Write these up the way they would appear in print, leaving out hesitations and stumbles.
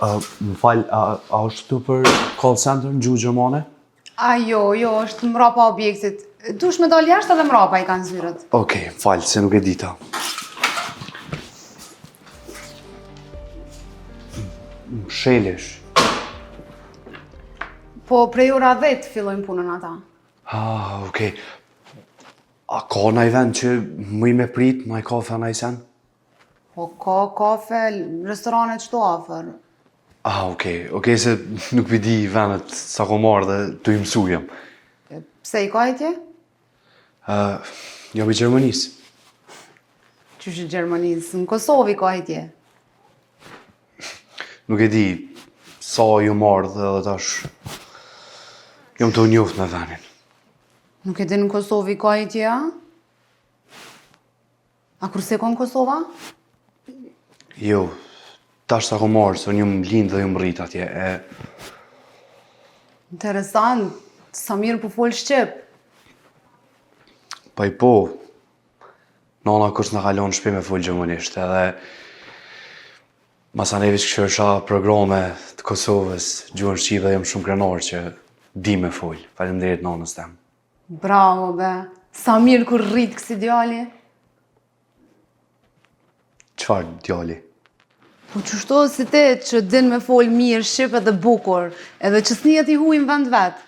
Më falë, a është tu për call center në gjuhë gjermane? Jo, është mrapa objektit. Dush me dal jashtë edhe mrapa I kanë zyrët. Okej, më falë, se nuk e dita. Më shelesh. Po prej ora 10 fillojnë punën ata. Okej. A ka naj vend që më I me prit, naj kafe, naj sen? Po ka kafe, restoranet qëto afër. Okej, se nuk di vendet sa ko marrë dhe të I mësu jam. Pse I ka e tje? Jam I Gjermanisë. Qysh I Gjermanisë, në Kosovë I ka e tje. Nuk e di sa ju marrë dhe tash jam të njoft me venin. Nuk e di në Kosovë I ka e tje, a? A kurse ka në Kosova? Jo, tash sa ko marrë, se unë ju më lindë dhe ju më rrit atje. Interesant, sa mirë po fol shqip. Pa I po, nana kurs në kalon në shpi me full gjermanisht, edhe masanevis këshërsha programe të Kosovës, gjuhën shqipe dhe jam shumë krenar që di me full. Faleminderit nanës tem. Bravo, be. Sa mirë kur rrit kësi djali. Qfar djali? Po qështu si ti që din me fol mirë, shqip edhe bukur, edhe që s'nijet I huj në vend vetë.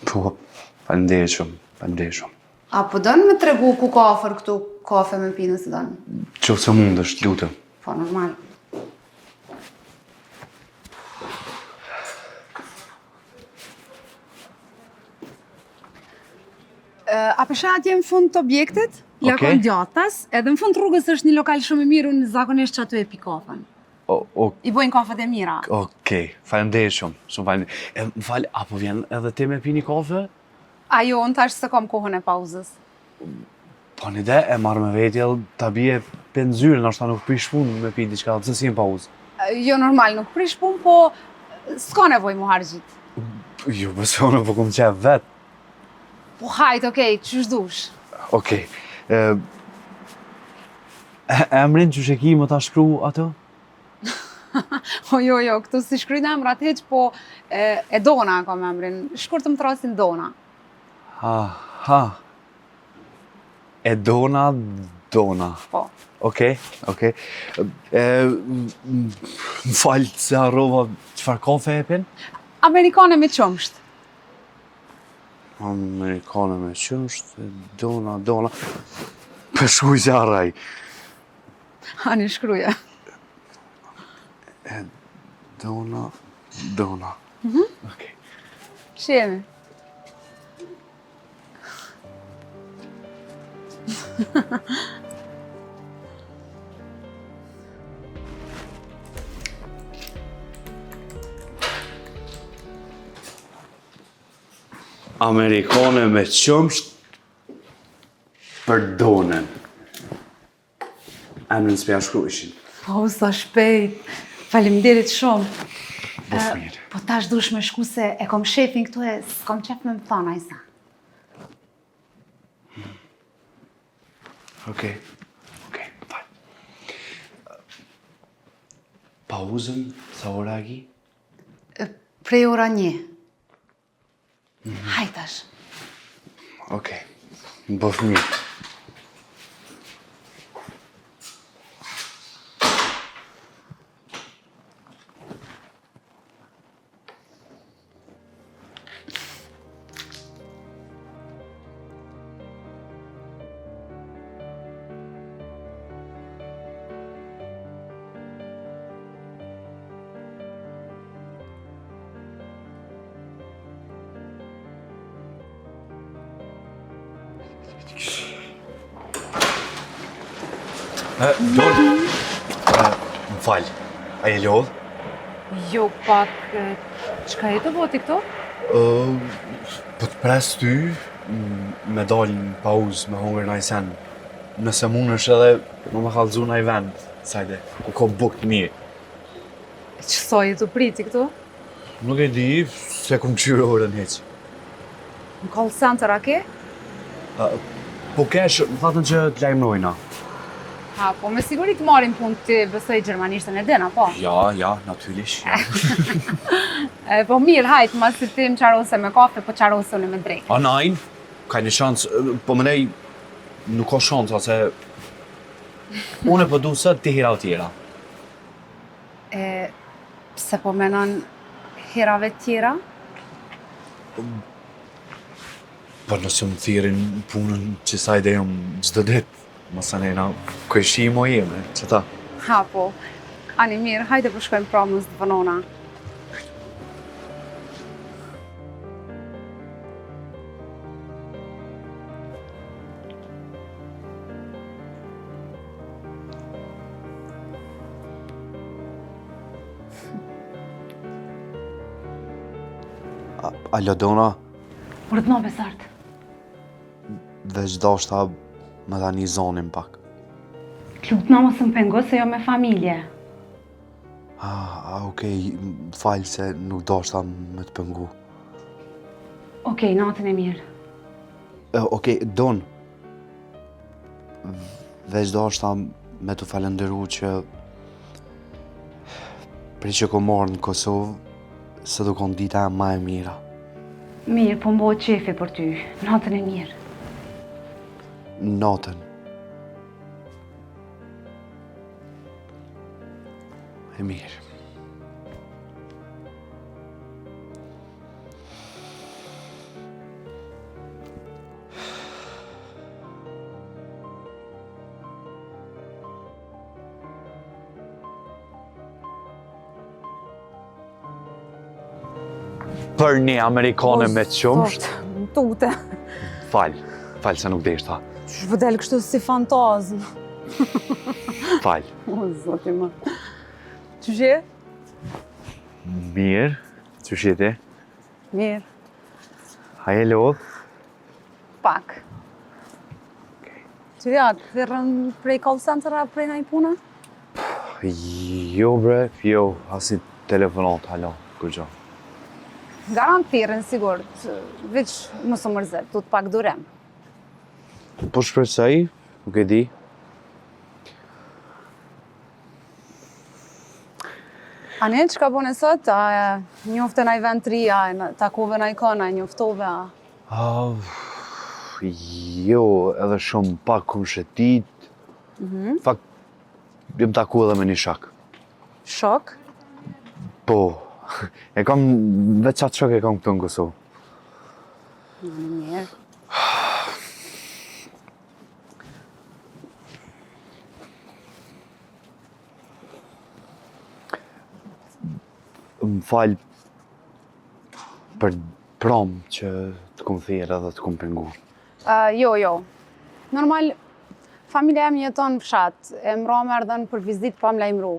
Po, faleminderit shumë. A po dënë me tregu ku ka afër këtu kafe me pinë si dënë? Qoftë se mund është, lutëm. Po, normal. A pesha atje në fund të objektit, lakon djatas, edhe në fund të rrugës është një lokal shumë I mirë, unë zakonisht që atu e pi kafen. I bojnë kafet e mira. Okej, faleminderit shumë faleminderit. Më falë, apo vjen edhe ti me pi një kafe? Jo, unë tash se kam kohën e pauzës. Po një ide, e marrë me vetjel, ta bie për në zyrë, nështë ta nuk prish punë me pi diçka, pëse si në pauzë? Jo, normal, nuk prish punë, po s'ka nevoj mu hargjit. Jo, pëse unë po kumë qef vetë. Po hajt, okej, qysh dush? Okej. Emrin që sheki më ta shkru ato? Jo, këtu si shkrujnë emrat heq, po e Dona kam emrin. Shkurtë më trasin Dona. E Dona. Po. Okej. Më falë se harrova qëfar kafe e pin? Amerikane me qëmsht. Amerikane me qëmsht, Dona. Për shkuj se harraj. Ani shkruja. Dona. Okej. Që jemi? Amerikane me qëmsht për Donën. Emrin s'pja shkrujshin. Sa shpejt. Faleminderit shumë. Mirë. Po tash dush me shku se e kom shefin këtu e s'kom qef me më thona i sa. Okej, falë. Pauzën, sa ora ki? Prej ora 1. Hajtash. Okej, më bëf mirë. Dorë, më falë, a je lodhë? Jo, pak, qka e të voti këto? Po të pres ty, me dalë në pauzë, me hongër naj sen. Nëse mund është edhe më kallëzu naj vend, sajde, ku ka bukë të mirë. Që sa je të priti këtu? Nuk e di, se kom qyrë orën heq. Në call center a ke? Po kesh, më thatën që të lajmërojna. Ha, po me siguri të marrin punë të besoj gjermanishtën e din, apo? Ja, natyrisht. Ja. Po mirë, hajt, mas të ti më qarose me kafe, po qarose unë me drejt. A nein, keine Chance. Po më nej, nuk ka shansa se unë po du sot ti hera tjera. Pse po menon herave tjera? Po nëse më thirin punën që sa ide jam çdo ditë, mos anena kërshi mo jeme, që ta? Ha, po. Ani mirë, hajde po shkojmë pramës të vënona. Alo, Dona, Urdhno besart. veç dashta më dha një zonin pak. Lutna mos më pengo se jo me familje. Okej, falë se nuk dashta me të pëngu. Okej, natën e mirë. Okej, Don, veç dashta me të falenderu që për që ko marrë në Kosovë, se do konë dita e ma e mira. Mirë, po mbohet qefi për ty. Natën e mirë. Natën. E mirë. Për një Amerikane me qumsht. Tute. Falë se nuk deshta. Që vëdel kështu si fantazm. Falë. O, zoti më. Që shje? Mirë, që shjeti? Mirë. Haje lodh? Pak. Që ja, të rrën prej call center a prej nëjë puna? Jo bre, jo, asi telefonat, halo, kur gjo. Garantirën, sigurt. Veç mos u mërzet, tu të pak durem. Po shpresoj, nuk e di. Ane, që ka bune sot? A njofte naj vend të ri, a takove naj kona, a njoftove, a... Jo, edhe shumë pak kum shetit. Fakt, jem taku edhe me një shak. Shok? Po, e kam, veç atë shok e kam këtu në Kosovë. Në mirë. Më falë për prom që të kum thirë edhe të kum pengu. Jo. Normal, familja em jeton në fshat. E mra më erdhen për vizit pa më lajmëru.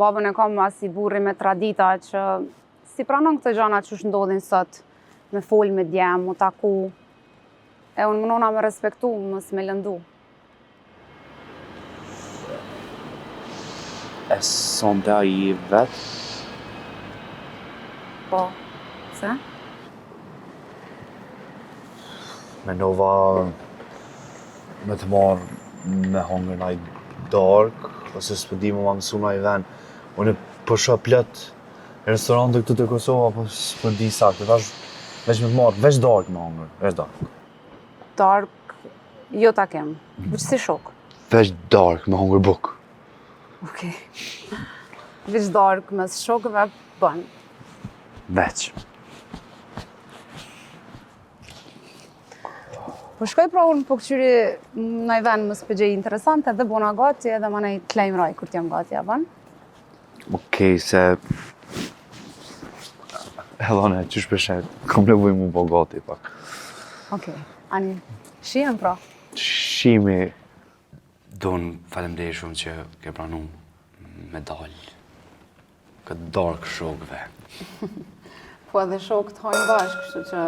Babën e kam as i burri me tradita që si pranon këtë gjana që ndodhin sot, me fol me djem, mu taku. E unë mënona me respektu, mos me lëndu. E sonte a i vetë? Po, se? Menova me të marrë me hongër naj dark, ose s'po di më mësu naj ven. Unë po shoh plot restorante këtu te Kosova, po s'po di saktë. Thash veç me të marrë, veç dark me hongër, veç dark. Dark, jo ta kem. Veç si shok. Veç dark me hongër buk. Okej. Veç dark mes shokëve bën. Veç. Po shkoj pra unë po këqyri nëj ven më spëgjej interesante dhe bona gati edhe ma nej të lejmëroj kur t'jam gati, a ban? Okej, se... Helone, qysh përshet, kom nevoj mu po gati pak. Okej, ani, shihem pra. Shimi... Don, falemdej shumë që ke pranu medalj. Këtë dark shokëve. Po edhe shok të hojnë bashkë, kështu që...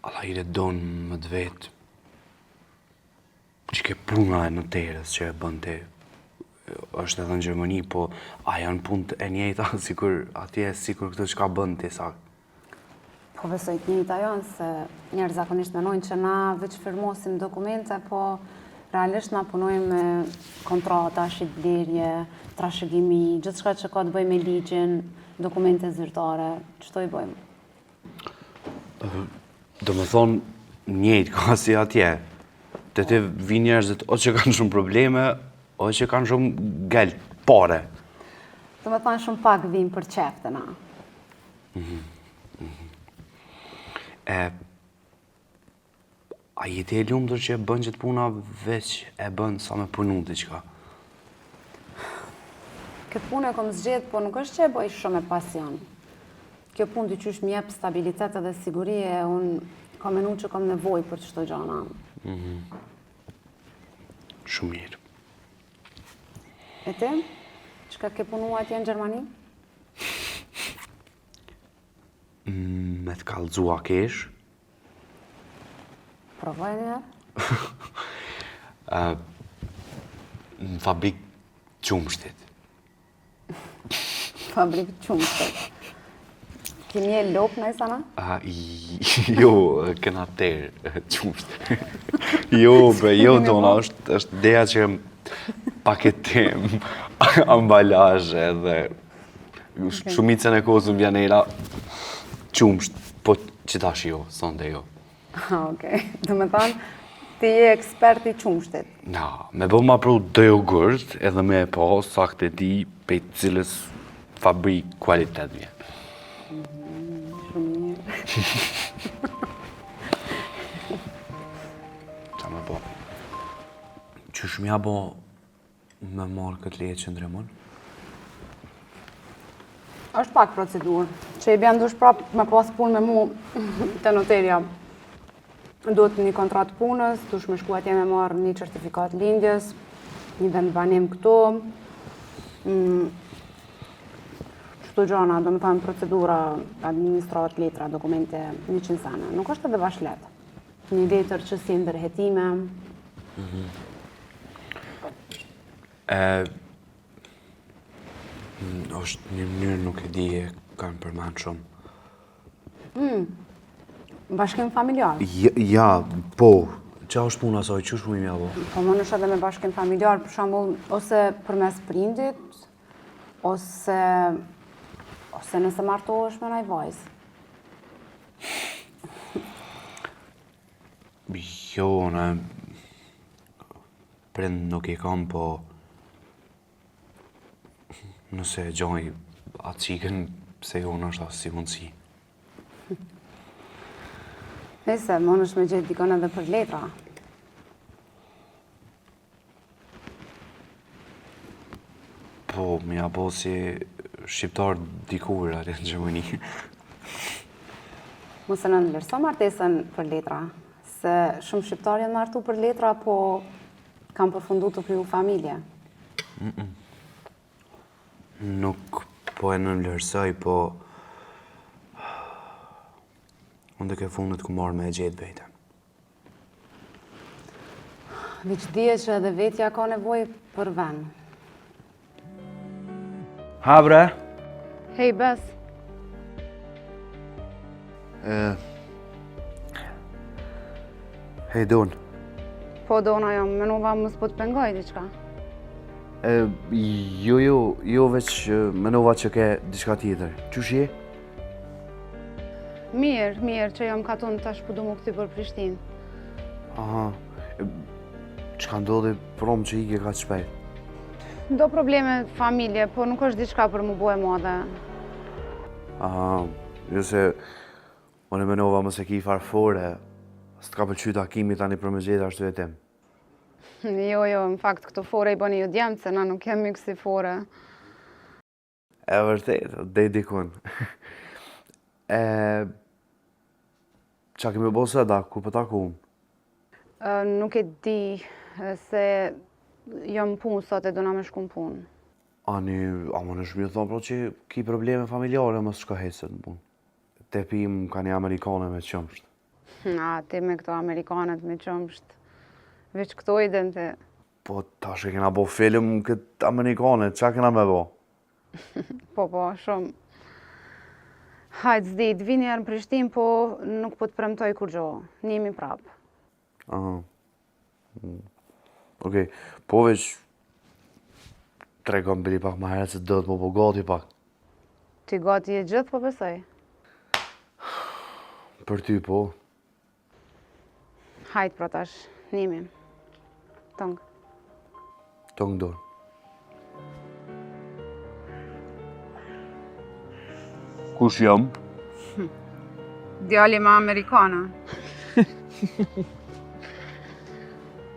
Alajre donë më të vetë që ke puna e në terës që e bënte është edhe në Gjermani, po a janë punë e njëjta sikur atje, sikur këtë çka bën ti sa? Po besoj të njëjta janë, se njerë zakonisht menojnë që na veç firmosim dokumente, po realisht na punojmë me kontrata, shitblerje, trashëgimi, gjithçka që ka të bëjë me ligjin, dokumente zyrtare, çto i bëjmë. Do më thonë, njëjtë ka si atje. Te ti vinë njerëzit o që kanë shumë probleme, o që kanë shumë gel, pare. Do me thonë shumë pak vinë për qef të na. A jeti e lumtur që e bën që të puna veç e bën sa me punu diçka? Këtë punë e kom zgjedh, po nuk është që e bëj shumë me pasion. Kjo punë dy qysh më jep stabilitet edhe siguri e unë kam menu që kam nevojë për çdo gjana. Shumë mirë. E ti? Çka ke punu atje në Gjermani? Me të kallëzua kesh, Provoj një herë? në fabrik qumshtit. Fabrik qumshtit. Keni e lop në sana? Jo, këna terë qumshtit. Jo, bre, jo, dona, është ideja që paketim, ambalazh edhe shumicën e kohës në vjanera qumsht, po që tash jo, sonde jo. Okej. Do me thonë, ti je ekspert i qumshtit. Na, me bë ma pru dë jogurt edhe me e po sakte ti pe cilës fabrik kualitet vjen. Shumë mirë. Qa me bo? Qysh m'ja bo me marrë këtë leje qëndrimon? Është pak procedurë, që i bjen dush prap me pas punë me mu të noterja. Duhet një kontratë punës, dush me shku atje me marrë një certifikat lindjes, një vend banim këtu. Çdo gjana, do me thënë procedura, administrat, letra, dokumente, 100 sana. Nuk është edhe bash lehtë. Një letër që si ndërhetime. është një mënyrë nuk e di e kanë përmend shumë. Bashkim familjar. Ja, po, qa është puna saj, qysh mu i mja bo? Po më nësh edhe me bashkim familjar, për shembull, ose përmes prindit, ose nëse martohesh me naj vajzë. Jo, në prind nuk i kam, po nëse e gjoj atë qikën, pse jo në është asë si mundësi. Nëse, më nësh me gjetë dikon edhe për letra. Po, me ja bo si shqiptar dikur atje në Gjermani. Mos e nënlërso martesën për letra, se shumë shqiptar janë martu për letra, po kam përfundu të kriju familje. Nuk po e nënlërsoj, po unë dhe ke fundit ku marrë me e gjetë vete. Veç dije që edhe vetja ka nevojë për vend. Ha, bre? Hej, Bes. Hej, Don. Po, dona jam, menova mos po të pengoj diçka. Jo veç menova që ke diçka tjetër. Qysh je? Mirë, që jam katun tash po du mu këty për Prishtinë. Aha. Çka ndodhi prom që ike ka shpejt? Do probleme familje, po nuk është diçka për mu bo e madhe. Aha. Jo se unë menova mos e ki farfore. S'të ka pëlqy takimi tani për me gjetë ashtu e tim. Jo, në fakt këto fore i bëni ju djemë, se na nuk kemi kësi fore. E vërtet, dhe dikun. Qa kemi bo së da, ku për taku unë? Nuk e di se jam punë sot e do na me shku në punë. A më në shmjë thonë, pro që ki probleme familjare, mos shka hecet në punë. Te pim ka një Amerikane me qëmsht. A, ti me këto Amerikanët me qëmsht. Veç këto i dënë të... Po, tash e kena bo film këtë Amerikane, qa kena me bo? Po, shumë. Hajtë zdit, vini herë në Prishtinë, po nuk po të premtoj kur gjo. Njemi prapë. Aha. Okej, po veç tregon bili pak ma herët se do të po gati pak. Ti gati e gjithë, po besoj. Për ty po. Hajtë pra tash, njemi. Tëngë. Tëngë dorë. Kush jam? Djali ma Amerikana.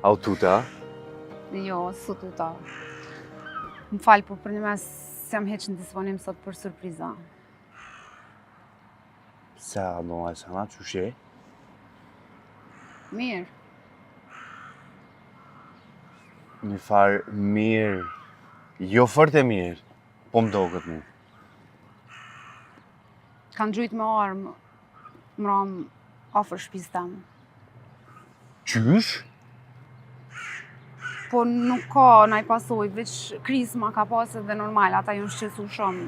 Aututa? Jo, su tuta. Më falë, po për një mes se jam heq në disponim sot për surpriza. Se a do nga sana, qushe? Mirë. Një farë mirë. Jo fort e mirë. Po më do këtë mu. Kanë gjujt me armë, më ramë ofër shtëpisë temë. Qysh? Po nuk ka naj pasoj, veç krizma ka pasë dhe normal, ata ju shqetësu shumë.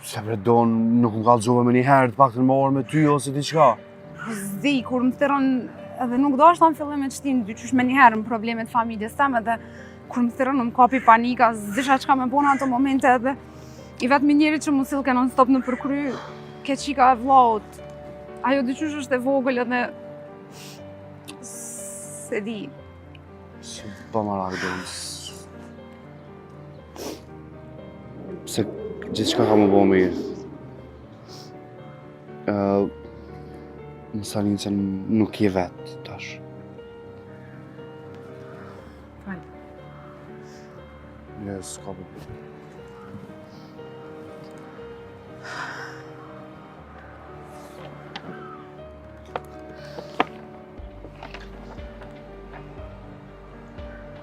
Se bre donë nuk më kallëzove me një herë të paktën më orë me ty ose ti qka? Po zdi, kur më thërën, edhe nuk do ashtë ta në fillim e qëtin, dyqysh me një herë në problemet familjes teme, dhe kur më thërën më kapi panika, zisha qka me bona ato momente edhe i vetëmi njeri që mu silke non stop në përkry, ke qika e vllaut. Ajo dyqysh është e vogël edhe se di. Se pa ma rakë donë. Se gjithë qka ka më bo mirë. Më salin se nuk je vetë tash. Falë. S'ka për.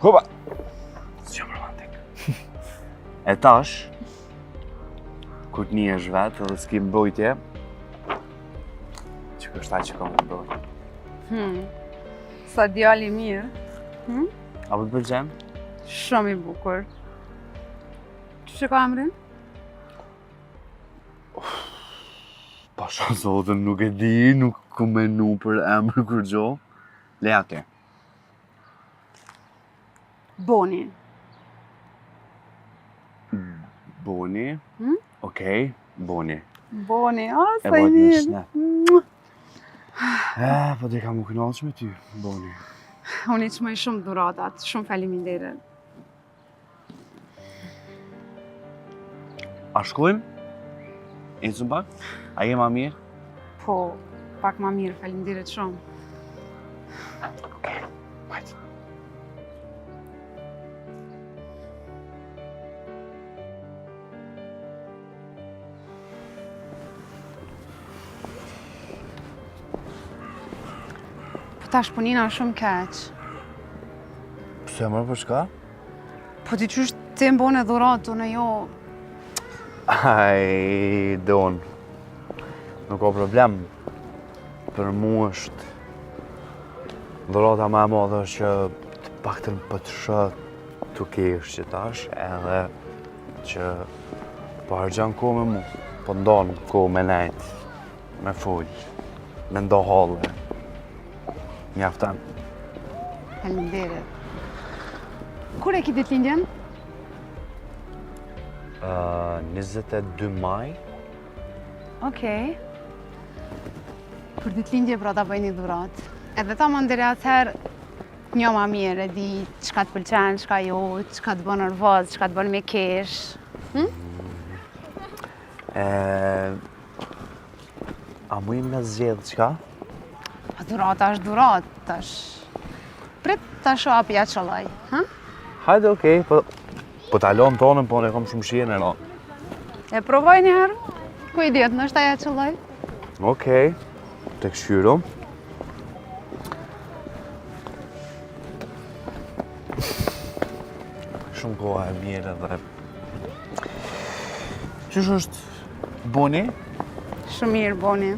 Hopa! Si jam romantik. E tash, kur t'ni është vetë edhe s'ki mbrojtje, që kështë taj që kam mbrojtje. Sa djali mirë. A për të pëlqen? Shumë i bukur. Që ka emrin? Pasha zotën nuk e di, nuk ku menu për emër kur gjo. Leja te. Boni. Boni. Okej, Boni. Boni, a, E sa i bojt në mirë. shnet. Po te kam u kënaqë me ty, Boni. Unë i qmoj shumë dhuratat, shumë faleminderit. A shkojmë? Ecëm pak? A je ma mirë? Po, pak ma mirë, faleminderit shumë. Okej, majtë. Po tash punina shumë keq. Pse mërë për shka? Po ti qysh ti mbone dhuratën e jo... Aj, Don. Nuk ka problem. Për mu është dhurata më e madhe është që të paktën po të shoh tu kesh që tash edhe që po harxhan kohë me mu. Po ndon kohë me nejt, me fol, me ndo halle. Mjaftan. Faleminderit. Kur e ki ditëlindjen? 22 maj. Okej. Për ditëlindje pra ta bëj një dhuratë. Edhe ta më ndere atëherë një ma mirë, e di çka të pëlqen, çka jo, çka të bën nervoz, çka të bën me kesh. A mujmë me zgjedh qka? Pa dhurata është dhuratë, tash. Prit ta shoh api ja çollaj, ha? Hajde, okej, po ta lon tonën, po ne kam shumë shihen e no. E provoj një herë. Ku i diet, nështë aja çollaj? Okej, të këshyru. Shumë koha e mirë edhe... Qysh është Boni? Shumë mirë, Boni.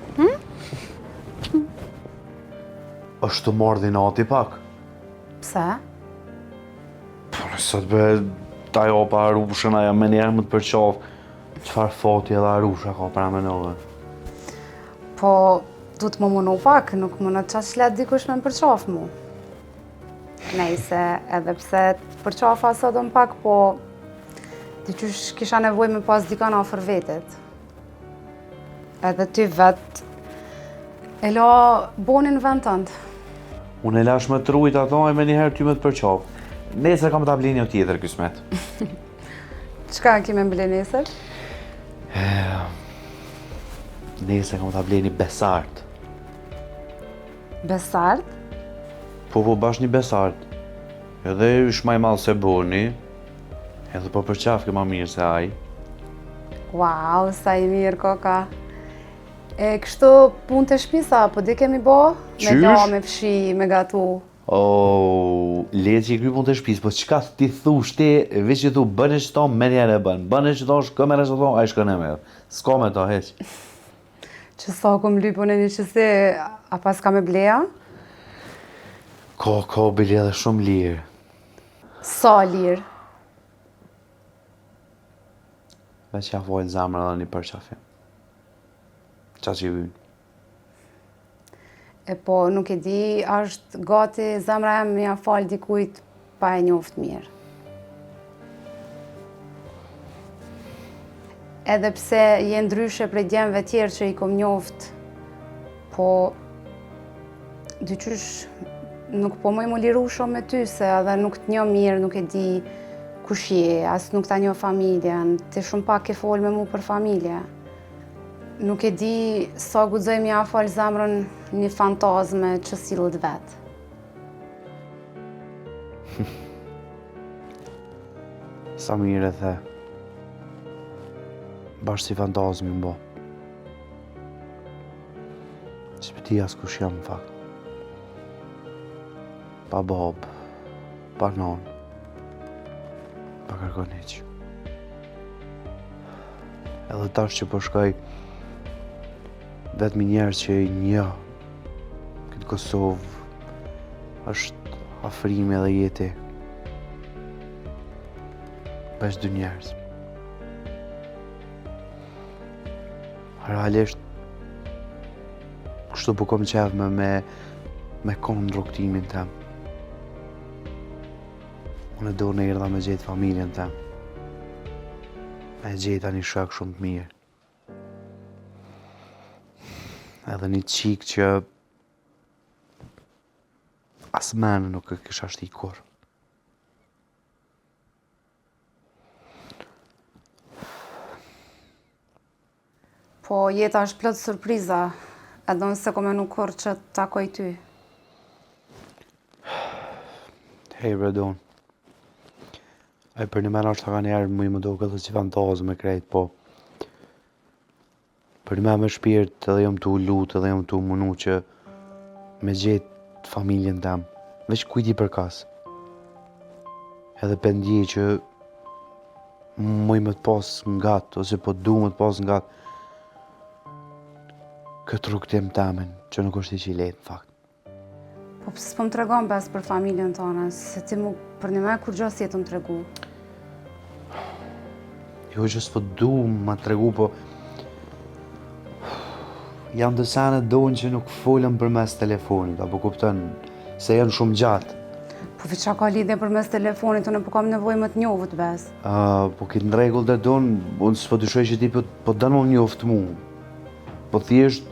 është të mordhi nati pak. Pse? Po nësot be, ta jo pa Arushën, aja me njerë më të përqafë. Qfar fati edhe Arusha ka pra me nëve? Po, du të më munu pak, nuk më në qash let dikush me më përqaf mu. Nejse, edhe pse të përqafa sot më pak, po diqysh kisha nevoj me pas dikon afër vetit. Edhe ty vet e la bonin vend tënd. Unë e lash me të rujt ato e me njëherë ty me të përqafë. Nesër kam të ablini o tjetër kësmet. Çka kime mbile nesër? Nesër kam të ablini besart. Besart? Po bash një besart. Edhe është maj malë se boni. Edhe po përqafë këma mirë se aj. Wow, sa i mirë koka. E kështu punë të shpisa, po di kemi bo? Me Qysh? la, me fshi, me gatu. Le që i kry punë të shpis, po qka ti thush ti, veç që thu bëne që to, me njerë e bënë. Bëne që to, shkëmere që to, a i shkën e merë. S'ka me to, heq. Që sa kom lypun e një qësi, a pas ka me bleja? Ka bili edhe shumë lirë. Sa lirë? Veç ja vojnë zamra dhe një përqafim. Qa që i vynë. E po, nuk e di, është gati zemra e mja falë dikujt pa e njoft mirë. Edhe pse je ndryshe prej djemve tjerë që i kom njoft, po dyqysh nuk po më liru shumë me ty, se edhe nuk të njo mirë, nuk e di kush je, as nuk ta njo familjen, ti shumë pak e folë me mu për familje. Nuk e di sa guxoj mja falë zemrën një fantazme që sillet vetë. Sa mirë e the. Bashkë si fantazmi mbo. Që pëti as kush jam në fakt. Pa bab, pa non, pa kërkon heq. Edhe tash që po shkoj, vetëm njerëz që i një këtë Kosovë është afrimi edhe jeti. Veç dy njerëz. Realisht kështu po kom qef me konë rrugtimin tem. Unë do në erdha me gjetë familjen tem. Me gjeta një shok shumë të mirë. Edhe një qik që as menë nuk e kisha shti kur. Po jeta është plot surpriza, edhe nëse ko menu kur që të takoj ty. Hej Bredon, ai për një mena është të ka njerë më do këtë që fantazë me krejt, po për një me shpirt edhe jam tu lutë edhe jam tu munu që me gjetë familjen tem, veç kujti për kas. Edhe pendje që më të pas ngat, ose po du më të pas ngat, këtë rrugtim temen, që nuk është i që i letë, në fakt. Po pësë s'po më tregon bes për familjen tonë, se ti mu për një me kur gjo si jetë më tregu. Jo që s'po du më tregu, po janë të sene dojnë që nuk folën për mes telefonit, apo kuptën se janë shumë gjatë. Po fi qa ka lidhje për mes telefonit, unë po kam nevoj më të njohët bes. Po kitë në regull dhe donë, unë s'po dyshoj që ti po dënë më njoftë mu. Po thjesht,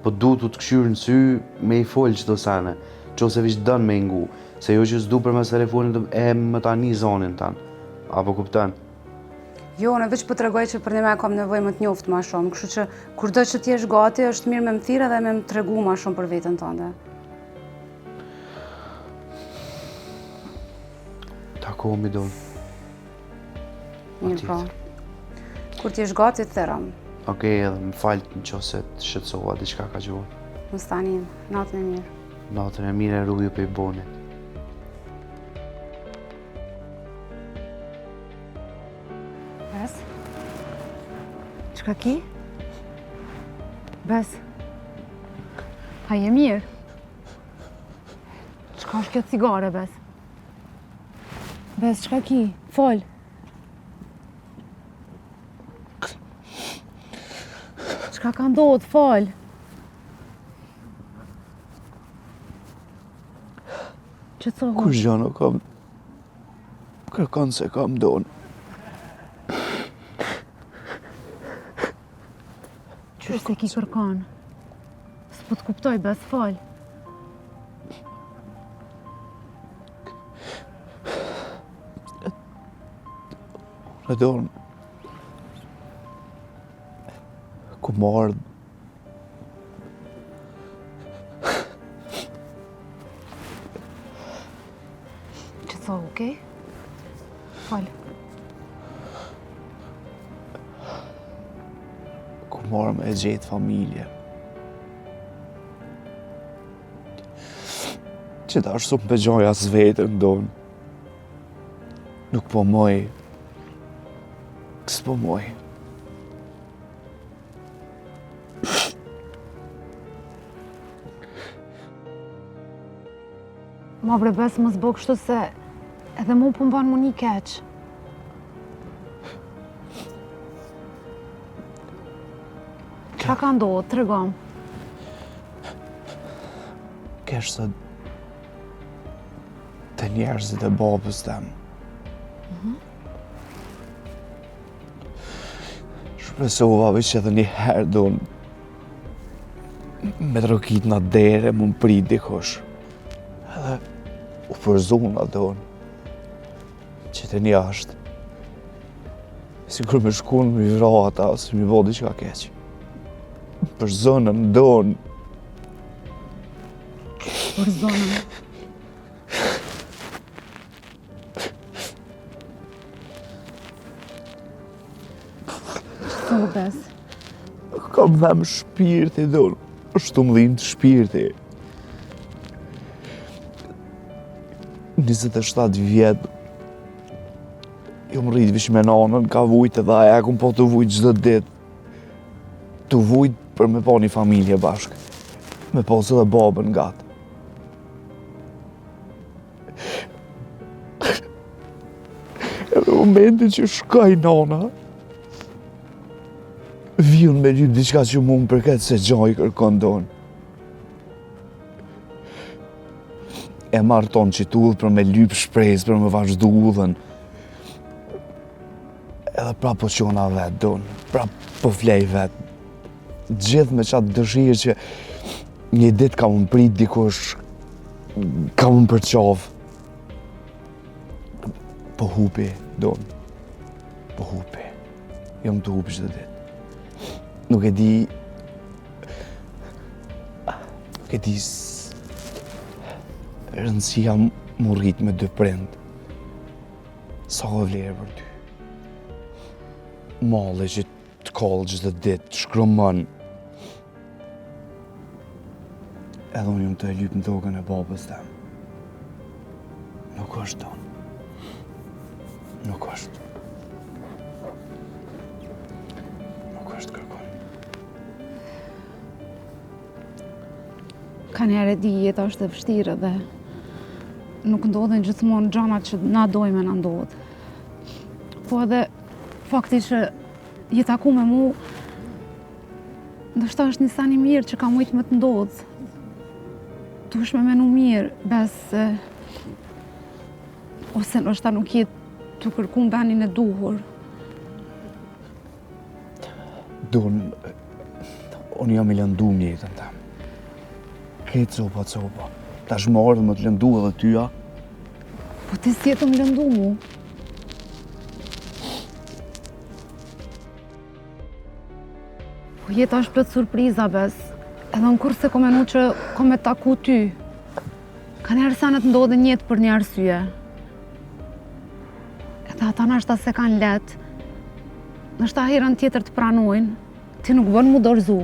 po du të këshyrë në sy me i folë qëto sene, që ose vishë dënë me ngu, se jo që s'du për mes telefonit e më ta një zonin tanë, apo kuptën. Jo, në veç po të regoj që për një me kam nevoj më të njoftë ma shumë, kështu që kur do që t'jesh gati, është mirë me më thirë dhe me më tregu ma shumë për vetën tënde. Tako mi do. Mirë po. Kur t'jesh gati, të thërëm. Okej, edhe më falët në qose të shqetësova diçka ka gjuhë. Mustanin, natën e mirë. Natën e mire rruju për i bonit. Bes? Qka ki? Bes? A je mirë? Qka është kjo cigare, Bes? Bes, çka ki? Fol. Çka ka ndodhur? Fol. Që thohu? Kur gjë nuk kam kërkon se kam donë. Qysh se ki kërkon? S'po të kuptoj, bes, fol. Në donë ku mardë Që thohu, okej? Fol. ku marrë me e gjetë familje. Që ta është më pëgjoj as vetën donë. Nuk po moj. S'po moj. Ma bre bes, mos bo kështu se edhe mu po mban mu një keq. Qa ka ndodhur? Tregom. Kesh se të njerëzit e babës tem. Shpresova veç edhe një herë donë me të rokit në dere më më prit dikush. Edhe u përzuna donë që të një ashtë. Sigur me shkun me vra ata ose me vodi që ka keq. Për zonën donë. Për zonën. Që bes? Kam dhem shpirti donë. Është të mdhin të shpirti. 27 vjetë. Jo më rritë vish me nanën, ka vujt edhe aja, kum po të vujt çdo ditë. Të vujt për me pa një familje bashkë. Me pas edhe babën gatë. Edhe momentin që shkaj nana, viun me lyp diçka që mu më përket se gjaj kërkon donë. E marrë tonë që t'ullë për me lyp shpresë, për me vazhdu udhën. Edhe pra po qona vetë donë, pra po flej vetë. Gjithë me qatë dëshirë që një ditë ka më prit dikush, ka më përqavë. Po hupi, donë. Po hupi. Jo më të hupi çdo ditë. Nuk e di... Nuk e di... Rëndësia më rrit me dy prind. Sa o vlerë për ty. Malle që të kallë çdo ditë, të shkromën. Edhe unë jam të e lyp në tokën e babës tem. Nuk është tonë. Nuk është. Nuk është kërkon. Ka njerë e di jeta është e vështirë dhe nuk ndodhen gjithmonë gjanat që na dojme na ndodh. Po edhe fakti që je taku me mu, ndoshta është një san i mirë që ka mujt më të ndodh. Duhesh me menu mirë, bes se... Ose ndoshta nuk je të kërku mbenin e duhur. Donë, unë jam i lëndu më jetën tem. Këtë copa. Tash më ardhë më të lëndu edhe tyja. Po ti si jetë më lëndu mu? Po jeta është plot surpriza, bes. Edhe në kur se ko menu që ko me taku ty. Ka njerë sa në të ndodhe njetë për një arsye. Edhe ata nashta se kanë letë. Nashta herën tjetër të pranojnë. Ti nuk bën mu dorëzu.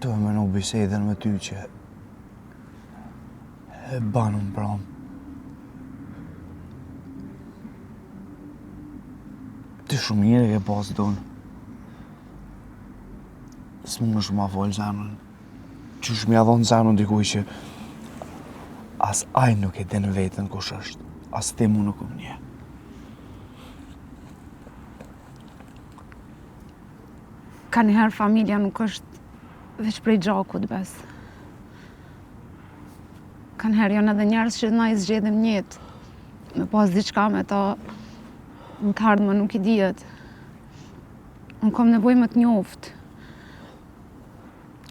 Do e menu bisedën me ty që e banu më pramë. Ti shumë mirë e ke pasë donë. S'mu në shumë a folë zemrën. Qysh mi a dhonë zemrën dikuj që As aj nuk e din vetën kush është, as ti mu nuk një. Ka njëherë familja nuk është veç prej gjakut, bes. Ka njëherë janë edhe njerëz që na i zgjedhim njët, me pas diçka me ta në të ardhme nuk i dihet. Unë kam nevojë më të njoft.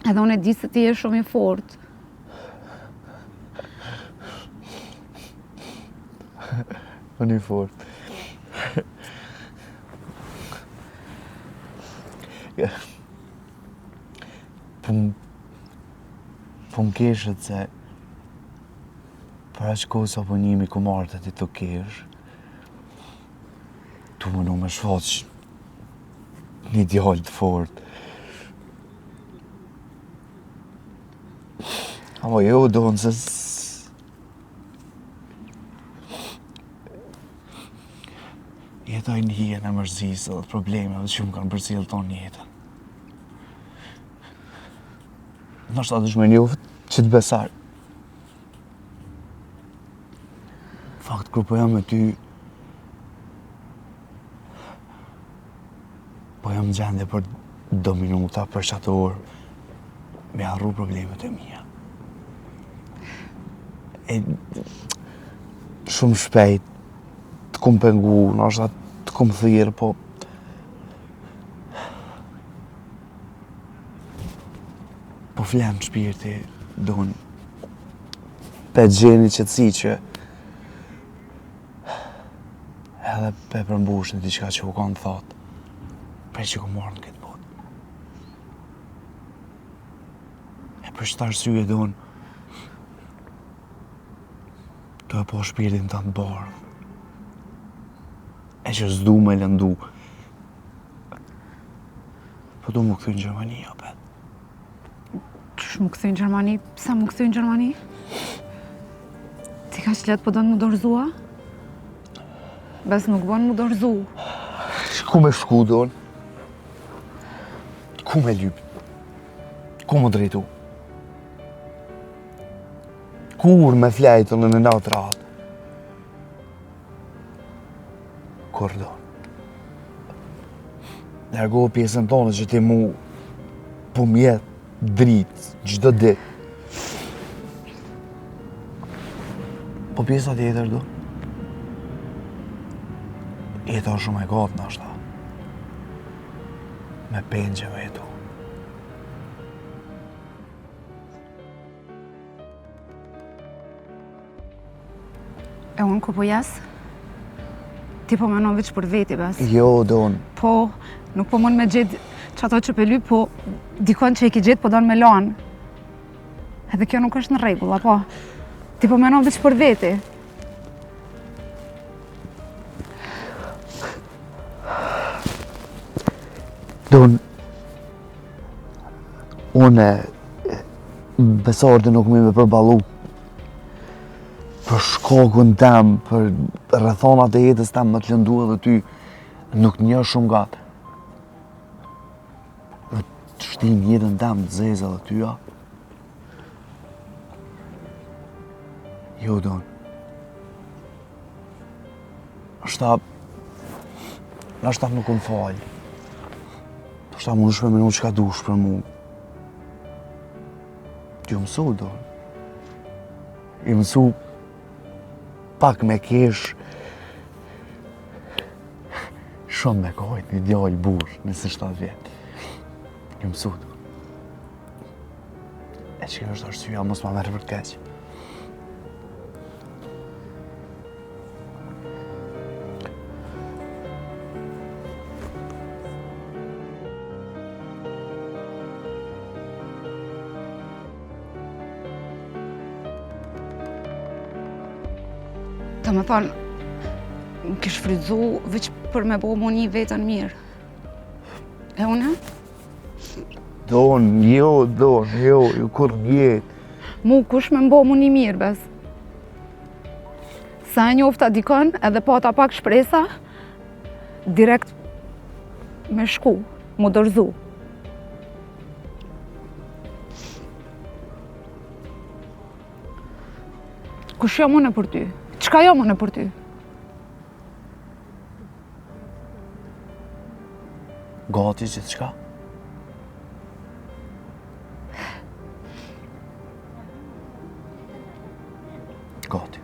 Edhe unë e di se ti je shumë i fortë. Unë i fort. Po m'keshet se për aq kohë sa po njimi ku marrë të ti të kesh, tu më në me shfaq një djallë të fort. Amo jo do në se jetoj në hijen e mërzisë dhe problemeve që më kanë përcjellë tonë jetën. Nështë atë shme njoft që të besar. Fakt, kur po jam me ty, po jam në gjendje për do minuta, për qatë orë, me harru problemet e mija. E shumë shpejt, të kom pengu, nështë atë të kom thirë, po flemë shpirti, donë pe gjeni qëtësi që edhe pe përmbush në diçka që u kanë thotë prej që ku marrë në këtë botë. E për shtë arsye donë do e po shpirtin të në bardhë. E që s'du me lëndu. Po du më këthy në Gjermani, apet. Qësh më këthy në Gjermani? Pse më këthy në Gjermani? Ti ka që letë po do në më dorëzua? Bes nuk bon më dorëzu. Ku me shku, donë? Ku me lyp? Ku më drejtu? Kur me flejtën në natë ratë? Kur do? Largohë pjesën tonë që ti mu po mjetë dritë, gjdo ditë. Po pjesa tjetër do? Jeta shumë e gatë në ashta. Me pengjeve jetu. E unë ku po jesë? Ti po menon veç për veti, bes? Jo, donë. Po, nuk po mund me gjithë që ato që pëlly, po dikon që i ki gjithë po donë me lanë. Edhe kjo nuk është në rregull, apo? Ti po menon veç për veti. Donë, une besartë nuk mi me përbalu për shkokun tem, për rrethonat e jetës tem më të lëndu edhe ty, nuk një shumë gatë. Dhe të shtin jetën tem të zezë edhe ty, ja. Jo, donë. Nashta nuk më falë. Nashta më nëshme me nuk që ka dush për mu. Ti u mësu, donë. I mësu pak me kesh shumë me kojt një djallë burë nëse 7 vjetë. Ju mësu. E që është arsyeja mos ma merë për të keqë. Të me thonë, më kish fridzu veç për me bo mu një vetën mirë. E une? Donë, jo, kur vjetë. Mu kush me mbo mu një mirë, bes. Sa e njofta dikon, edhe pata pak shpresa, direkt me shku, mu dorëzu. Kush jam unë për ty? Çka jam unë për ty? Gati gjithçka. Gati.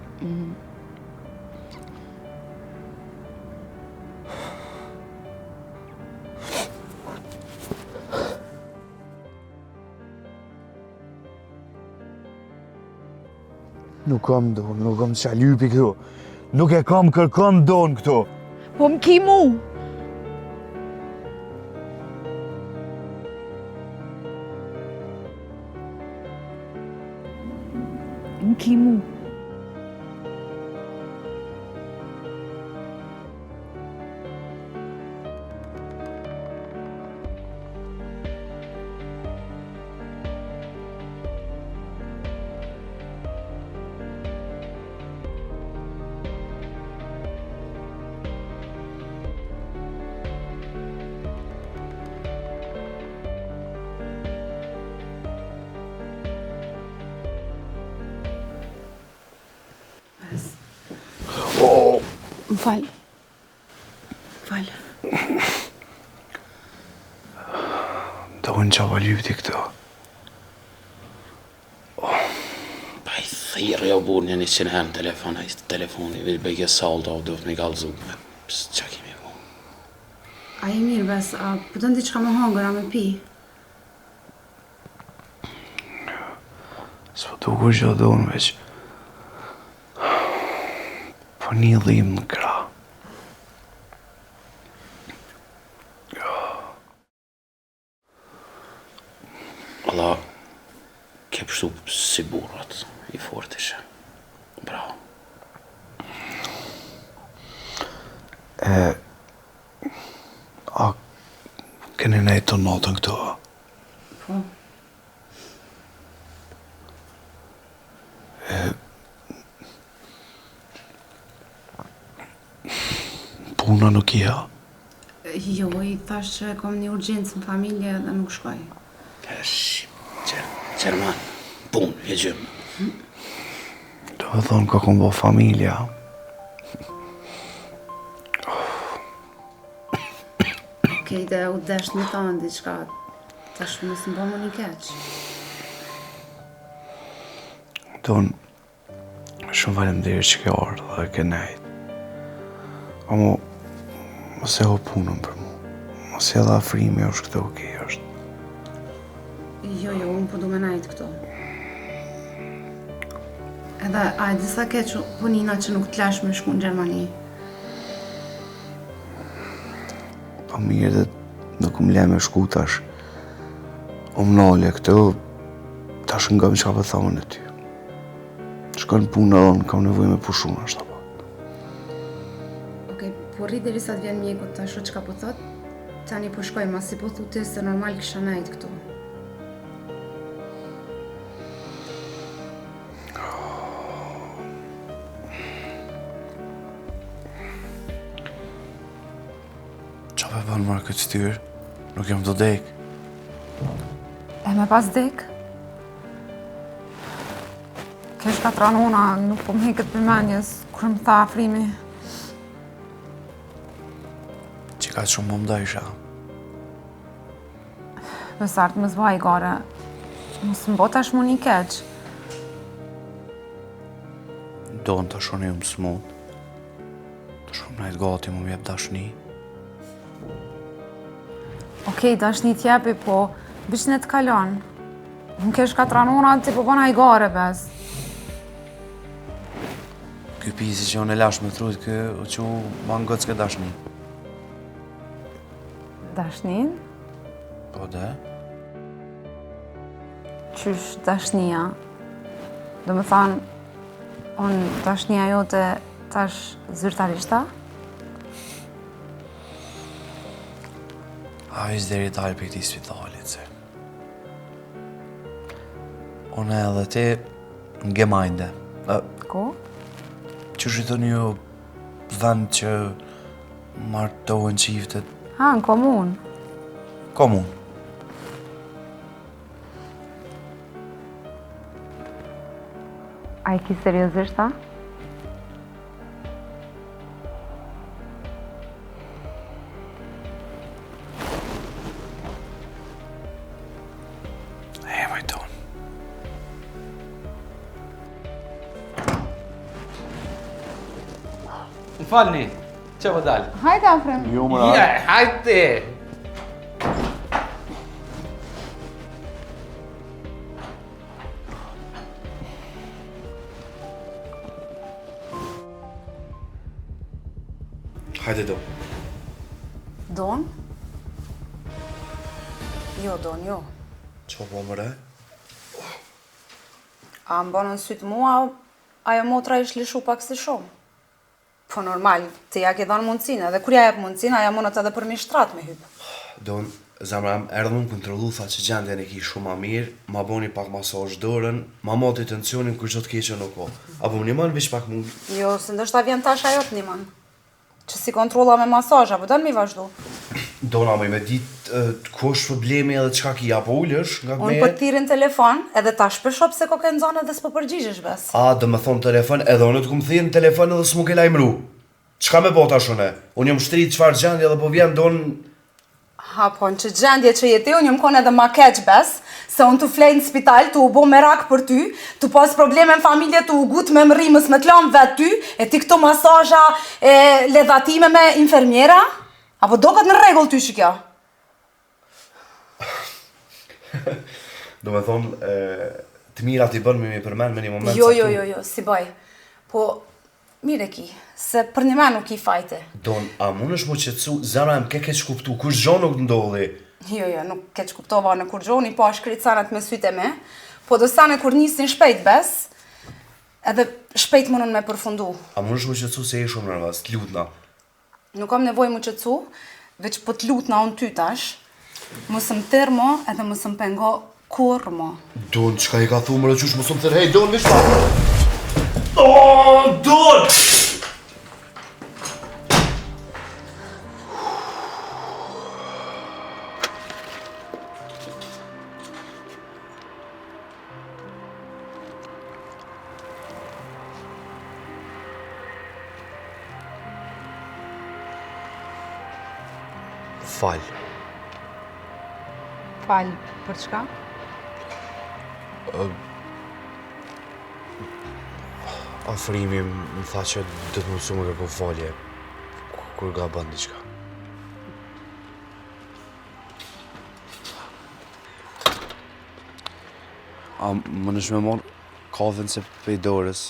Nuk kam don, nuk kam qalypi këtu. Nuk e kam kërkon don këtu. Po më ki mu! Më ki mu. Më falë. Falë. Do unë qava lypti këtu. Bij vier jaar boeren en is zijn hand telefoon, hij is de telefoon, hij wil bij je saldo of doet me gal zoeken. Check me gewoon. A i mirë, bes, a pëtën ti qka më hangër, a me pi? S'po dukur që do unë veç. Po një dhim në kra. Allah, ik heb stoep siburat i fortische. Bravo. A keni nejtë të notën këtu? Po. Puna nuk i ha. Jo, i thash që kom një urgjencë në familje dhe nuk shkoj. German, boen, je jum. Do me thonë ka kom bo familja. Okej, dhe u desh një tanë diçka, tash mos më bëmë një keq. Don, shumë faleminderit që ke ardhur dhe ke nejtë. Amo, mos e ho punën për mu. Mos e dha afrimi është këto okej është. Jo, unë po du me najtë këto. Edhe, a e disa keq punina që nuk t'lesh me shku në Gjermani? Pa mirë dhe nuk më le me shku tash. O më nale këto, tash nga më qa për thamën e ty. Shkon punë edhe kam nevojë me pushun ashtu apo. Okej, po rri deri sa t'vjen mjeku ta shoh çka po thot. Tani po shkoj, ma si po thu ti se normal kisha najt këtu. Qa pe banë marrë këtë styrë? Nuk jam të dek. E me pas dek? Kesh ka tranona, nuk po më heket për menjes, kur më tha afrimi. Që ka shumë më mdajsha. Besart, më zvaj gare. Mos më bota shmu një keq. Do në të shoni më smut. Të shumë najtë gati më mjep dashni. Okej, dashni t'jepi, po bish në të kalon. Më kesh ka tranona, ti po bona i gare, bes. Ky pisi që unë e lash me trujt, kë u që ma në gëtë s'ke dashni. Dashnin? Po dhe? Qysh dashnia? Do me thanë, unë dashnia jote tash zyrtarishta? A ishtë deri dalë për këti spitalit, se. Unë edhe ti në Gemajnde. Ko? Që shritën ju vend që martohen qiftet? Ha, në komun. Komun. A A i ki seriozisht, a? E, vajton. Më falni, që vë dalë? Hajde, Afrem. Jo, mëra. Ja, hajde! Hajde do. Don? Jo, Don, jo. Qa po mëre? A më banën sytë mua, ajo motra ish lishu pak si shumë. Po normal, ti ja ke dhanë mundësinë, edhe kur ja jep mundësinë, aja mundet edhe për mi shtrat me hypë. Don, zamra, erdhë më kontrolu, tha që gjendjen e ki shumë ma mirë, ma boni pak masazh dorën, ma moti tensionin kur qëtë keqe nuk ko. Apo më një manë vish pak mund? Jo, se ndoshta vjen tash ajo të niman. Që si kontrolla me masazh, apo don mi vazhdu? Dona, më me ditë ku është problemi edhe qka ki, apo ullësh nga Unë po t'tirin telefon, edhe ta shpeshop se ko ke nxanë edhe s'po përgjigjesh bes. A, dhe me thonë telefon, edhe unë të kumë thirë në telefon edhe s'mu ke lajmru. Qka me bota shune? Unë jam shtrit qfar gjendje dhe po vjen donë... Ha, po, në që gjendje që jeti, unë jëm konë edhe ma keq bes, se unë të flej në spital, të u bo merak për ty, të pas probleme në familje, të u gut me mërimës me t'lam vet ty, e ti këto masazha e ledhatime me infermiera? Apo do këtë në regull ty që kjo? Do me thonë, të mirat i bën me mi përmen me një moment Jo, sa jo, si baj. Po, mire ki, se për një men nuk i fajte. Don, a mund është mu qëtësu, zemra em ke keq kuptu, kur zhon nuk ndodhi. Jo, nuk keq kuptova në kur gjoni, po ashkrit sanet me syte me, po do sane kur nisin shpejt bes, edhe shpejt mënën me përfundu. A mund është mu qëtësu se e shumë nervas, t'lutna. Nuk kam nevoj mu qëtësu, veç po t'lutna unë ty tash, mësë më tërë mo, edhe mësë më pengo kur mo. Don, qka i ka thu më rëqush, mësë më thërë, hej, Don, vish pa! Oh, Don! Fal. Falë, për çka? Afrimi më tha që do të mësu më kërku falje kur ga bën diçka. A më nësh me morë kafën se pej dorës?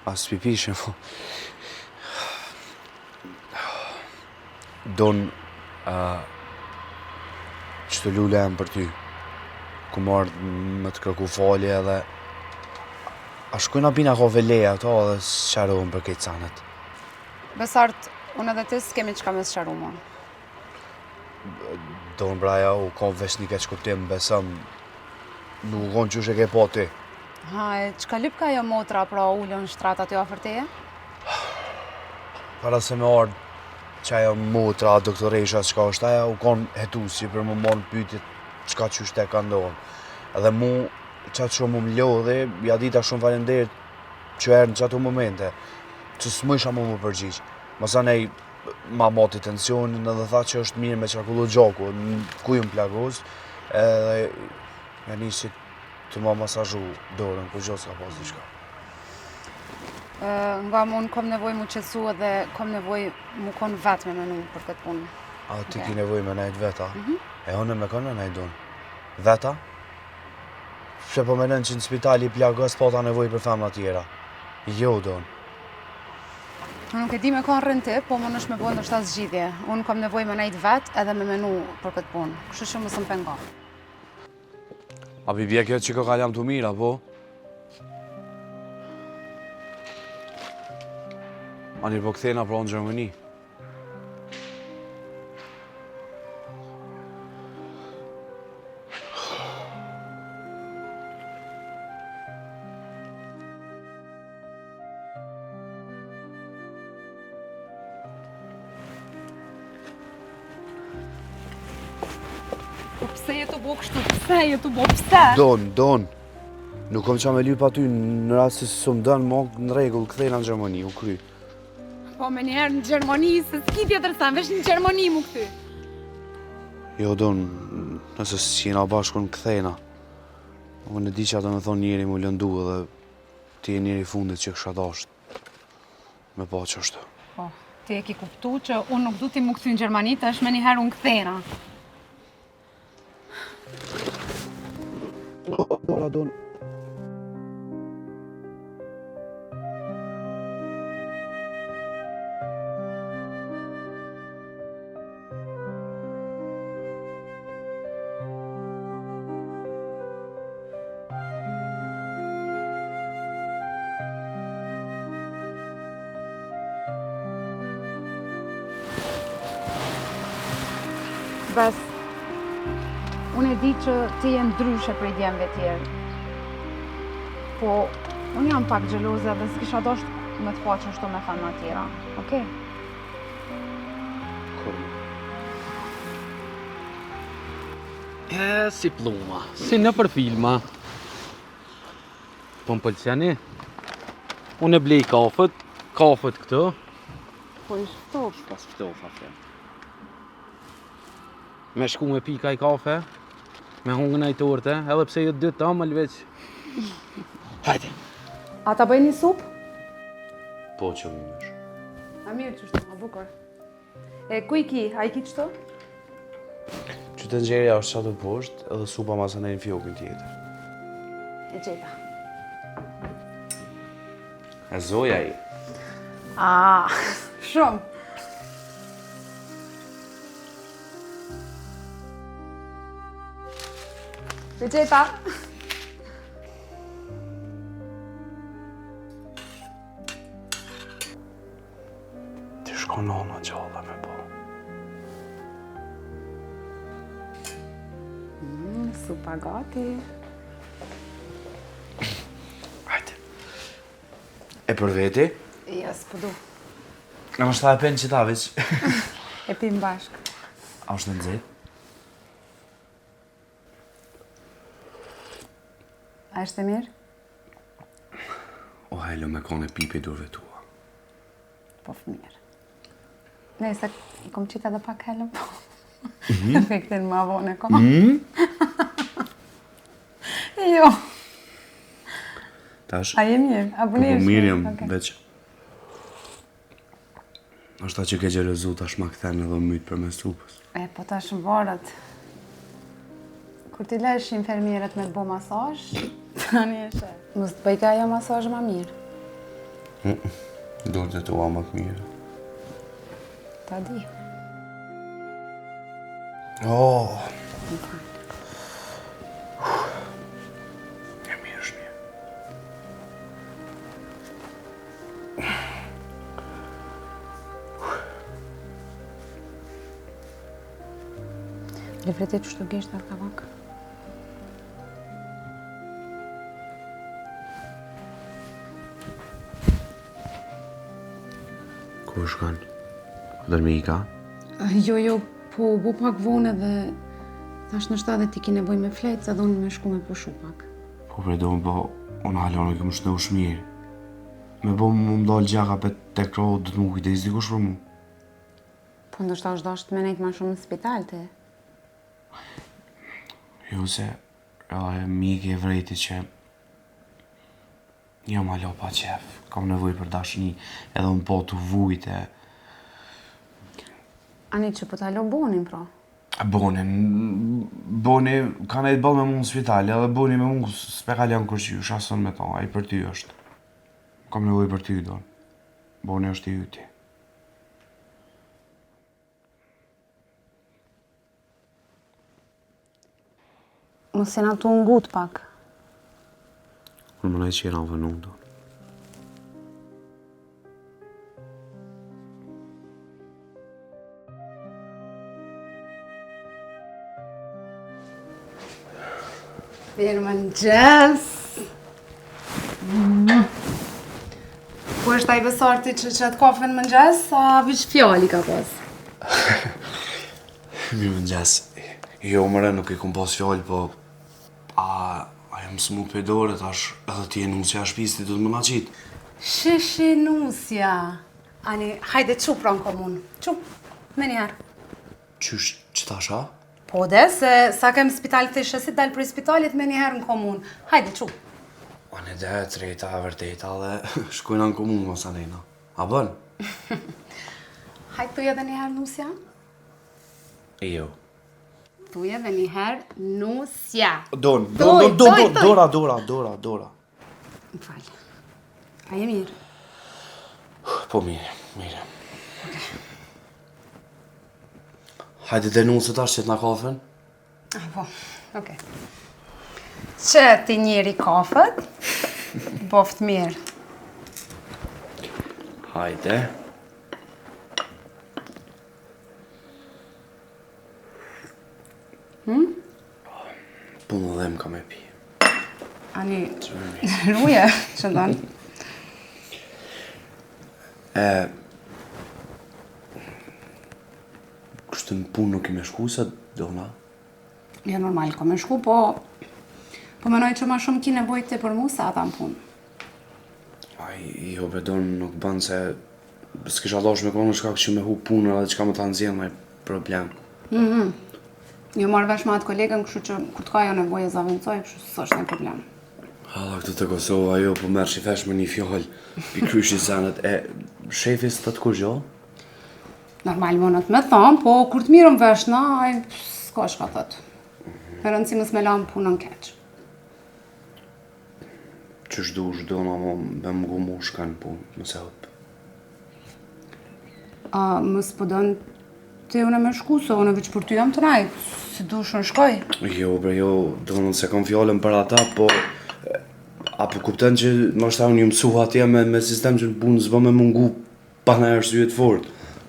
A s'pipishe, po. Don, që të lulle em për ty. Ku marrë me të kërku falje edhe... A shkojna bina ka veleja ato edhe s'qarohen për kejtë sanet. Besart, unë edhe ti s'kemi qka me s'qaru mo. Don braja u kon vesh një keq kuptim, besëm nuk u kon qysh e ke po ti. Ha, e qka lyp ka jo motra pra ullën shtrat aty afër teje? Para se me ardë që ajo motra, doktoresha, qka është aja, u kon hetusi për më morë pyetjet qka qysh te ka ndonë. Edhe mu, qatë shumë më lodhi, ja dita shumë falenderit që erë në qatu momente, që s'mu isha mu më përgjigj. Masanej, ma moti tensionin edhe tha që është mirë me qarkullu gjoku, ku ju më plagos, edhe ja nisi të ma masazhu dorën, ku gjo s'ka pas diçka. Nga më unë kom nevoj mu qetësu edhe kom nevoj mu kon vetë me menu për këtë punë. A ti ki nevoj me najt veta? E hone me konë me najt donë. Veta? Pse po menen që në spitali plagës po ta nevoj për femna tjera. Jo donë. Unë nuk e di me konë rrën ti, po më nësh me bo ndoshta zgjidhje. Unë kom nevoj me najt vetë edhe me menu për këtë punë. Kështu që mësë më pengo. A pi bje kjo që ka kaljam të mira, po? A një po këthena pra në Gjermani. Po pse je të bo kështu? Pse je të bo? Pse? Don. Nuk kom qa me lyp aty në rast se s'u dënë mo në rregull, kthejna në Gjermani, u kry. Po me njerë në Gjermani, se s'ki tjetër sa, vesh në Gjermani mu këty. Jo, Don, nëse s'jena bashku në kthejna. Unë e di që ato me thonë njeri mu lëndu edhe ti e njeri fundit që kësha dasht. Me pa që është. Po, ti e ki kuptu që unë nuk du ti mu këty në Gjermani, të është me njëherë unë kthejna. Don. Bes, unë e di që ti je ndryshe prej djemve tjerë. Po, unë jam pak gjeloze dhe s'kisha dosht me të faqë ashtu me femra tjera, okej? Si pluma, si në për filma. Po më pëlqeni? Unë e blej kafët këtu. Po i shtof. Pas ftof, atë. Me shku me pika i kafe, me hungën ai torte, edhe pse jo 2 tamël veç. Hajde. A ta bëjnë një supë? Po që më mësh. A mirë që shtu, a bukur. E ku i ki? A i ki qëto? Që të nxerja është qatë poshtë edhe supa masanej në fjokin tjetër. E gjeta. E zoja i. Shumë. E gjeta. Ti shko nona gjalla me po. Supa gati. Hajde. E për veti? Ja, s'pëdu. Në më shta e penë që ta veç. E pim bashk. A është në nëzit? A është e mirë? O hajlo me kone pipi durve tua. Po fëmirë. Nëse i kom qita dhe pak helëm, po. Efektin më avone kom. Jo. Tash? A je mirë? A Po bënirë? mirë jam, veç. është ta që ke gjelozu tash ma këthen edhe mytë për me supës. E, po tash më varët. Kur ti lesh infermierët me të bo masazh, tani e shë. Mos të bëjka ajo masazh ma mirë. Duhet të tua më të mirë. Ta di. Oh, Më falë. e mirë është mirë. Le vërtet që të gishtë atë kavak. Ku shkan? Dërmika? Jo, po bu pak vonë dhe thash në shtatë ti ki nevoj me fletë, edhe unë me shku me pushu pak. Po prej do më bo, unë halon e këmë shne u shmirë. Me bo më mdallë gjaka për te krohë, du të më kujdes dikush për mu. Po ndoshta është dasht me nejtë ma shumë në spital, ti. Jo se, e mike e vrejti që jo ma lo pa qef, kam nevoj për dashni, edhe më po të vujte. Ani që po t'alo bonin, pra. Boni, ka nejtë bëllë me mu në spital, edhe Boni me mu s'pe kaljan kërqy, shason me ta, a i për ty është. Kam nevoj për ty, do. Boni është i yti. Mos jena tu ngut pak. Unë më nejtë që jena vënu, do. Mirë më në gjes. Po është ai besarti që qatë kafen më në gjes, a vish fjali ka pas? Mirë më gjes, Jo, mëre, nuk i kom pas fjallë, po... A jam smut për dore, tash edhe ti e nusja shpis, ti du të më na qitë. Shishi nusja. Ani, hajde qu pra në komun. Qu, me njerë. Qysh, që ta sha? Po de, se sa kem spitalit të shësit dalë për spitalit me njerë në komun. Hajde qu. Anë dhe, treta, vërteta dhe shkojna në komunë, mos anejna. A bën? Hajde tuj edhe njerë nusja. Jo. Tuj edhe njerë nusja. Dora. Më falë. A je mirë? Po mire. Hajde denusë tash që t'na kafen? Po, okej. Që ti njeri kafët, boft mirë. Hajde. Po më dhem ka me pi. Ani, ruje, që ndonë. Kështë në punë nuk i me shku se dona? Jo, normal, ko me shku, po menoj që ma shumë ki nevojt të për mu se ata në punë. Jo, donë nuk banë se... S'kisha dosh me konë shkak që me hu punë edhe që ka më të nëzjenë me problem. Jo marrë vesh ma atë kolegën, kështu që kur t'ka jo nevojë e zavincoj, kështu s'është një problem. Hala, këtë të Kosova, jo, po merë që i thesh me një fjoll, pi krysh i zenet, shefis të të kur gjo? Normal monët me thonë, po kur t'mirëm vesh na, aj s'ka shka thëtë. Në rëndësi mës me lamë punën keq. Qësh do na me më gu mu shka në punë, më se hëpë. Mës po dënë të une me shku, se une veç për ty jam të najtë, si du shën shkoj. Jo, do në se kam fjallën për ata, po... Apo kupten që nështë ta unë ju mësuha atje me sistem që në punë zbë me mungu pa në arsye të fort.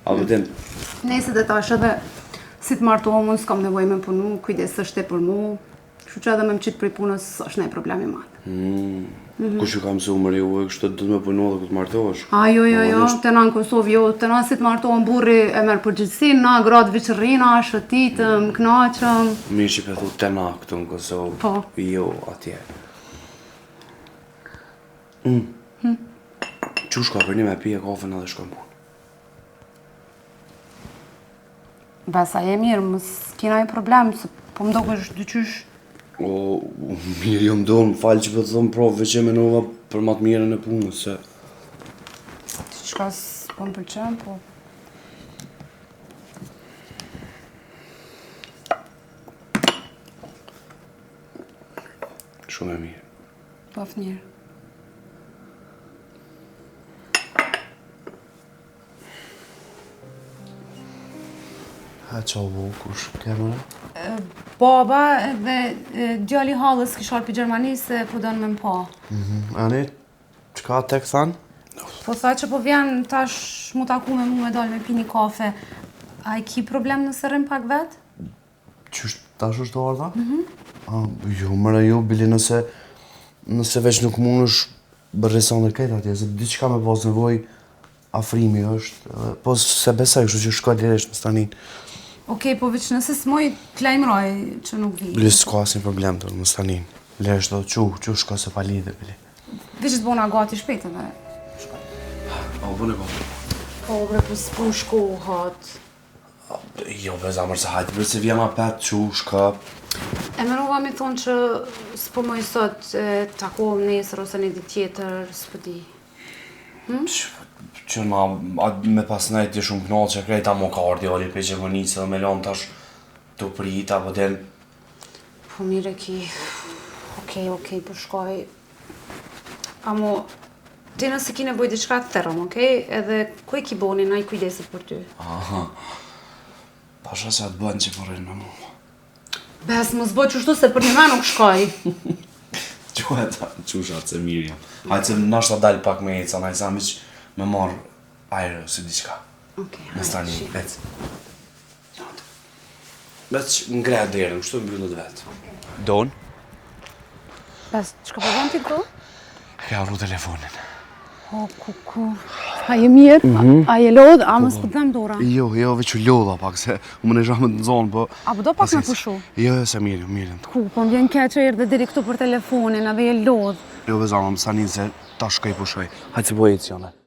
A vëdin? Nese dhe tash edhe si të martohem, unë s'kam nevoj me punu, kujdes është e për mu, kështu që edhe me më qitë prej punës është ne problemi madhë. Kush ju ka mësu mëri u e kështë të me punu dhe këtë martohesh? Jo, të na në Kosovë, jo, të na si të martohem burri e merë përgjithsin, na gratë viqërina, shëtitëm, knaqëm. Mirë që pëthu të na këtu në Kosovë. Po. Jo, atje. Që shka për një me pije kafen edhe shkojnë punë? Besa je mirë, mës kina i problem, se po më doke është dyqysh. Mirë jo më do, më falë që për të thëmë provë, veç e menova për matë mirën e punës, se... Ti qka s'po më pëlqen, po... Shumë e mirë. Pof mirë. Ha qa bu, kush kemëre? Baba dhe djali halës kishar për Gjermani se po dënë me më pa. Ani, qka tek thanë? Po tha që po vjen tash mu taku me mu me dalë me pi një kafe. A i ki problem nëse rrim pak vetë? Qysh tash është ardha? Jo, mëre jo, bili nëse veç nuk mund është bërreson dhe këtë atje, se diqka me pas nevoj afrimi është, po se besaj kështu që shkoj liresh në stanin. Okej, po veç nëse s'moj t'lajmëroj që nuk vi. Bili s'ka asin problem të në stanin. Liresh do që shko se pa lidhe, bili. Veç të bona gati shpejt edhe. O, bëne gati. Po, bre, po s'pu shkohat. Jo, be zamër se hajtë, bre se vjena pet që shka. E merova mi thonë që s'po moj sot takohem nesër ose një ditë tjetër, s'po di. Që na, me pas nejt të shumë knallë që krejta mo ka ardi ali pe Gjermanisë dhe me lanë tash të prita, po den... Po mire ki... Okej, po shkoj... Amo, ti nëse ki nevoj diçka të thërëm, okej? Edhe ku e ki boni, na i kujdesit për ty. Aha... Pasha se atë bënë që përrin me mu. Bes, mos bëj qështu se për një me nuk shkoj. Qushat se mirë jam. Hajtë se nashta dalë pak me eca, na i sa miq me marrë ajrë ose diqka. Okej, Në stani, vetë. Vetë ngreja derën, kështu mbyllët vetë. Donë? Bes, çka po bën ti këtu? Ka vru telefonin. O, kuku. A je mirë? A je lodh? A mos po them dora? Jo, veç u lodha pak, se më në zhamë të zonë, po... A po do pak me pushu? Jo, se mirë. Ku, po më vjen keq që erdhe deri këtu për telefonin, edhe je lodh. Jo, bezama, më sanin se ta shkoj pushoj. Hajtë si po ecë, jone.